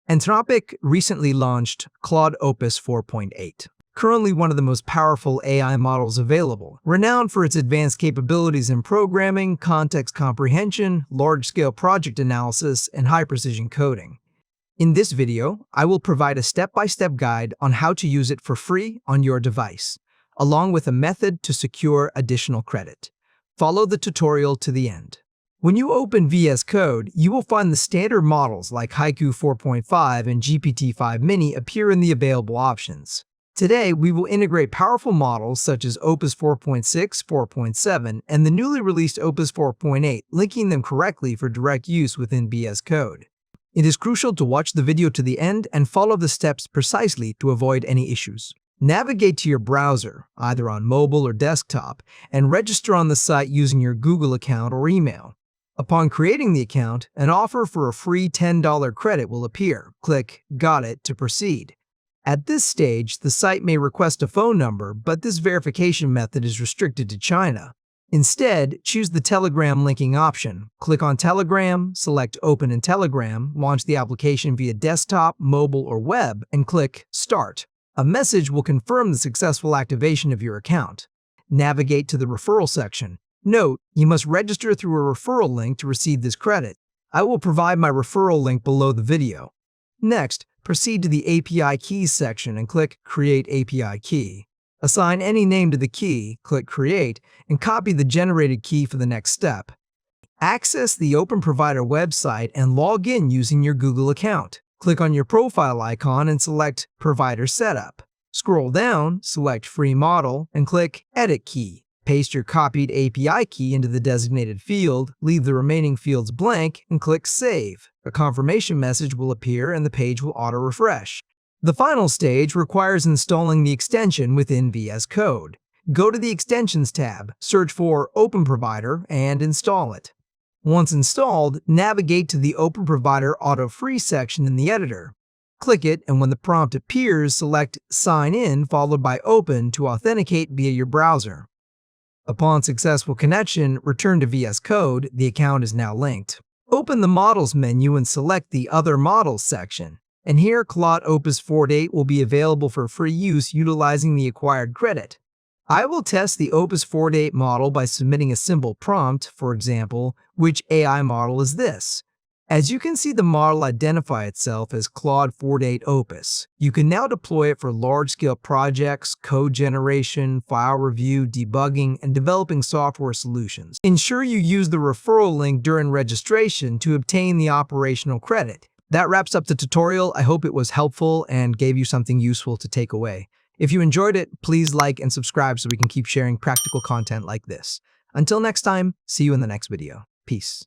Anthropic recently launched Claude Opus 4.8, currently one of the most powerful AI models available, renowned for its advanced capabilities in programming, context comprehension, large-scale project analysis, and high-precision coding. In this video, I will provide a step-by-step guide on how to use it for free on your device, along with a method to secure additional credit. Follow the tutorial to the end. When you open VS Code, you will find the standard models like Haiku 4.5 and GPT-5 Mini appear in the available options. Today, we will integrate powerful models such as Opus 4.6, 4.7, and the newly released Opus 4.8, linking them correctly for direct use within VS Code. It is crucial to watch the video to the end and follow the steps precisely to avoid any issues. Navigate to your browser, either on mobile or desktop, and register on the site using your Google account or email. Upon creating the account, an offer for a free $10 credit will appear. Click Got It to proceed. At this stage, the site may request a phone number, but this verification method is restricted to China. Instead, choose the Telegram linking option. Click on Telegram, select Open in Telegram, launch the application via desktop, mobile, or web, and click Start. A message will confirm the successful activation of your account. Navigate to the referral section. Note, you must register through a referral link to receive this credit. I will provide my referral link below the video. Next, proceed to the API Keys section and click Create API Key. Assign any name to the key, click Create, and copy the generated key for the next step. Access the Open Provider website and log in using your Google account. Click on your profile icon and select Provider Setup. Scroll down, select Free Model, and click Edit Key. Paste your copied API key into the designated field, leave the remaining fields blank, and click Save. A confirmation message will appear and the page will auto-refresh. The final stage requires installing the extension within VS Code. Go to the Extensions tab, search for Open Provider, and install it. Once installed, navigate to the Open Provider Auto-Free section in the editor. Click it, and when the prompt appears, select Sign In followed by Open to authenticate via your browser. Upon successful connection, return to VS Code. The account is now linked. Open the Models menu and select the Other Models section. And here, Claude Opus 4.8 will be available for free use utilizing the acquired credit. I will test the Opus 4.8 model by submitting a simple prompt, for example, which AI model is this? As you can see the model identify itself as Claude 4.8 Opus. You can now deploy it for large-scale projects, code generation, file review, debugging, and developing software solutions. Ensure you use the referral link during registration to obtain the operational credit. That wraps up the tutorial. I hope it was helpful and gave you something useful to take away. If you enjoyed it, please like and subscribe so we can keep sharing practical content like this. Until next time, see you in the next video. Peace.